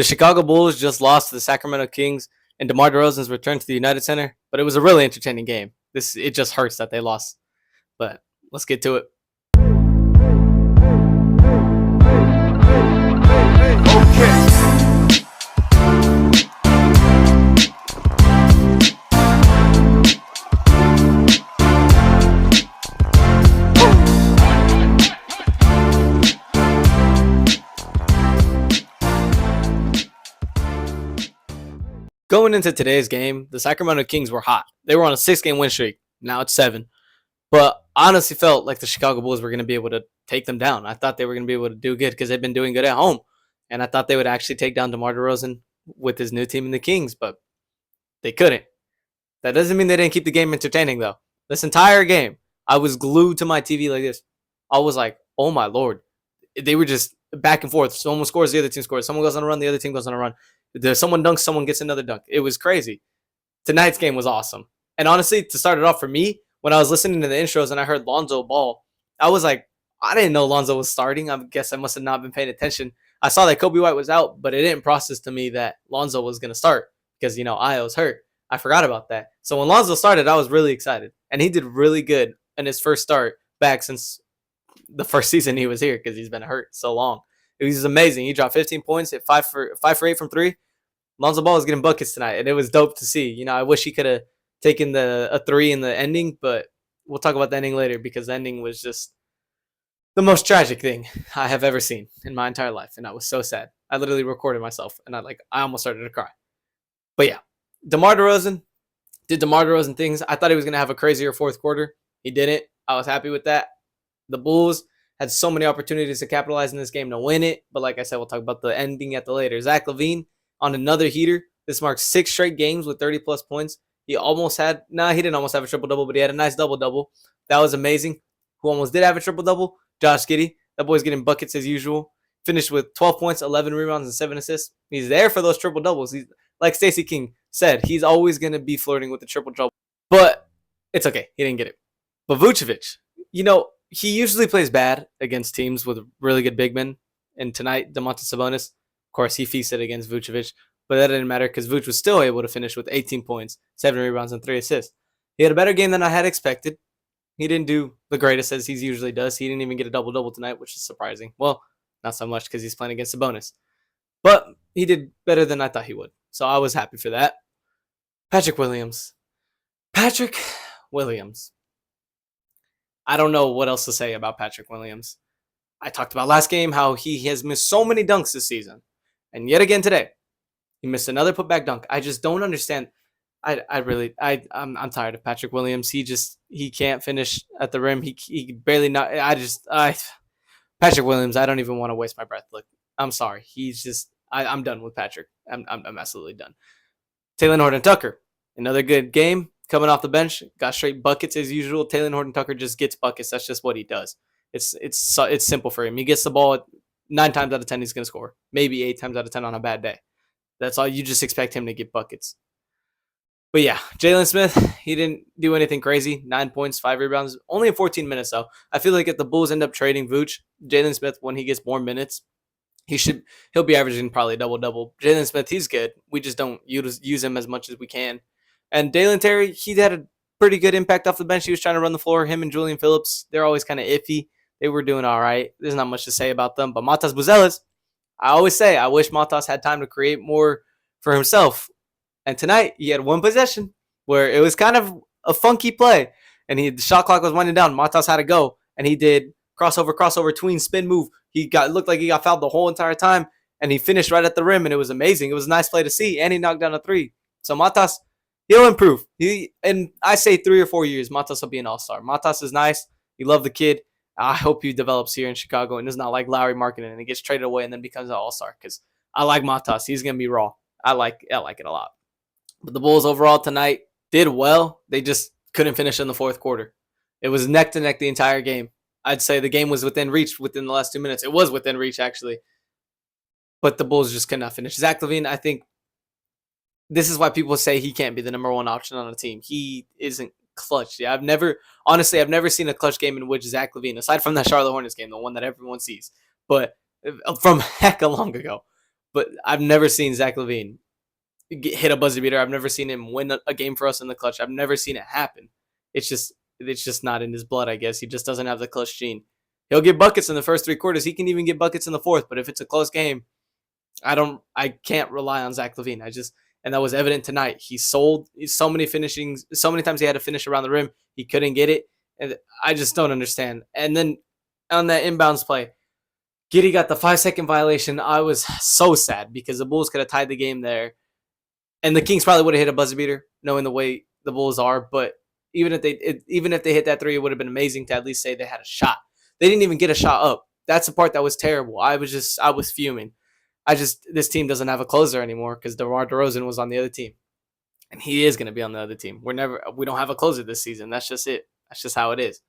The Chicago Bulls just lost to the Sacramento Kings, and DeMar DeRozan's returned to the United Center. But it was a really entertaining game. It just hurts that they lost. But let's get to it. Okay. Going into today's game, the Sacramento Kings were hot. They were on a 6-game win streak. Now it's 7. But I honestly felt like the Chicago Bulls were going to be able to take them down. I thought they were going to be able to do good because they've been doing good at home. And I thought they would actually take down DeMar DeRozan with his new team in the Kings, but they couldn't. That doesn't mean they didn't keep the game entertaining, though. This entire game, I was glued to my TV like this. I was like, oh my Lord. They were just back and forth. Someone scores, the other team scores. Someone goes on a run, the other team goes on a run. Someone dunks, someone gets another dunk. It was crazy. Tonight's game was awesome. And honestly, to start it off for me, when I was listening to the intros and I heard Lonzo ball, I was like, I didn't know Lonzo was starting. I guess I must have not been paying attention. I saw that Kobe White was out, but it didn't process to me that Lonzo was going to start because, Io's hurt. I forgot about that. So when Lonzo started, I was really excited. And he did really good in his first start back since the first season he was here because he's been hurt so long. It was amazing. He dropped 15 points, hit 5 for 8 from 3. Lonzo Ball was getting buckets tonight, and it was dope to see. I wish he could have taken a 3 in the ending, but we'll talk about the ending later because the ending was just the most tragic thing I have ever seen in my entire life, and I was so sad. I literally recorded myself, and I almost started to cry. But yeah, DeMar DeRozan did DeMar DeRozan things. I thought he was going to have a crazier fourth quarter. He didn't. I was happy with that. The Bulls had so many opportunities to capitalize in this game to win it. But like I said, we'll talk about the ending at the later. Zach LaVine on another heater. This marks 6 straight games with 30-plus points. He didn't almost have a triple-double, but he had a nice double-double. That was amazing. Who almost did have a triple-double? Josh Giddey. That boy's getting buckets as usual. Finished with 12 points, 11 rebounds, and 7 assists. He's there for those triple-doubles. Like Stacey King said, he's always going to be flirting with the triple-double. But it's okay. He didn't get it. But Vucevic, he usually plays bad against teams with really good big men. And tonight, Domantas Sabonis, of course, he feasted against Vucevic. But that didn't matter because Vuce was still able to finish with 18 points, 7 rebounds, and 3 assists. He had a better game than I had expected. He didn't do the greatest as he usually does. He didn't even get a double-double tonight, which is surprising. Well, not so much because he's playing against Sabonis. But he did better than I thought he would. So I was happy for that. Patrick Williams. I don't know what else to say about Patrick Williams. I talked about last game how he has missed so many dunks this season. And yet again today, he missed another putback dunk. I just don't understand. I'm tired of Patrick Williams. He can't finish at the rim. He barely not. Patrick Williams. I don't even want to waste my breath. Look, I'm sorry. I'm done with Patrick. I'm absolutely done. Taylor Horton-Tucker, another good game coming off the bench. Got straight buckets as usual. Taylor Horton-Tucker just gets buckets. That's just what he does. It's simple for him. He gets the ball 9 times out of 10. He's gonna score. Maybe 8 times out of 10 on a bad day. That's all. You just expect him to get buckets. But yeah, Jalen Smith, he didn't do anything crazy. 9 points, 5 rebounds, only in 14 minutes though. I feel like if the Bulls end up trading Vooch, Jalen Smith, when he gets more minutes, he'll be averaging probably double-double. Jalen Smith, he's good. We just don't use him as much as we can. And Dalen Terry, he had a pretty good impact off the bench. He was trying to run the floor. Him and Julian Phillips, they're always kind of iffy. They were doing all right. There's not much to say about them. But Matas Buzelis, I always say, I wish Matas had time to create more for himself. And tonight, he had one possession where it was kind of a funky play. And the shot clock was winding down. Matas had to go. And he did crossover, tween, spin move. Looked like he got fouled the whole entire time. And he finished right at the rim. And it was amazing. It was a nice play to see. And he knocked down a 3. So Matas, he'll improve. And I say 3 or 4 years, Matas will be an all-star. Matas is nice. You love the kid. I hope he develops here in Chicago and is not like Lowry Markkinen and he gets traded away and then becomes an all-star because I like Matas. He's going to be raw. I like it a lot. But the Bulls overall tonight did well. They just couldn't finish in the fourth quarter. It was neck to neck the entire game. I'd say the game was within reach within the last 2 minutes. It was within reach, actually. But the Bulls just could not finish. Zach LaVine, I think this is why people say he can't be the number one option on a team. He isn't clutch. Yeah, I've never seen a clutch game in which Zach LaVine, aside from that Charlotte Hornets game, the one that everyone sees, but from hecka long ago. But I've never seen Zach LaVine hit a buzzer beater. I've never seen him win a game for us in the clutch. I've never seen it happen. It's just not in his blood, I guess. He just doesn't have the clutch gene. He'll get buckets in the first 3 quarters. He can even get buckets in the fourth. But if it's a close game, I can't rely on Zach LaVine. And that was evident tonight. He sold so many finishings, so many times he had to finish around the rim. He couldn't get it. And I just don't understand. And then on that inbounds play, Giddey got the 5-second violation. I was so sad because the Bulls could have tied the game there. And the Kings probably would have hit a buzzer beater, knowing the way the Bulls are. But even if they hit that three, it would have been amazing to at least say they had a shot. They didn't even get a shot up. That's the part that was terrible. I was fuming. This team doesn't have a closer anymore because DeMar DeRozan was on the other team, and he is going to be on the other team. We don't have a closer this season. That's just it. That's just how it is.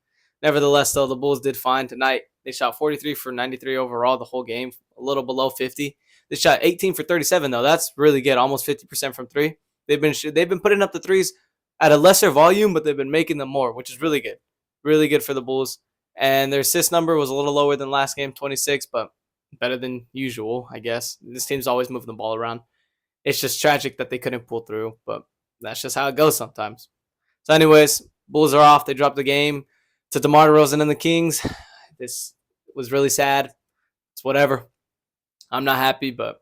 Nevertheless, though, the Bulls did fine tonight. They shot 43 for 93 overall the whole game, a little below 50. They shot 18 for 37 though. That's really good, almost 50% from three. They've been putting up the threes at a lesser volume, but they've been making them more, which is really good. Really good for the Bulls. And their assist number was a little lower than last game, 26, but better than usual, I guess. This team's always moving the ball around. It's just tragic that they couldn't pull through, but that's just how it goes sometimes. So anyways, Bulls are off. They dropped the game to DeMar DeRozan and the Kings. This was really sad. It's whatever. I'm not happy, but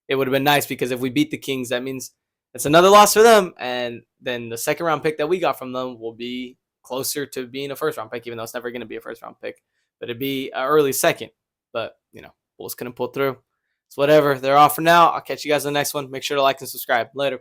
it would have been nice because if we beat the Kings, that means it's another loss for them, and then the second round pick that we got from them will be closer to being a first round pick, even though it's never going to be a first round pick. But it'd be an early second. But, Bulls couldn't pull through. It's whatever. They're off for now. I'll catch you guys in the next one. Make sure to like and subscribe. Later.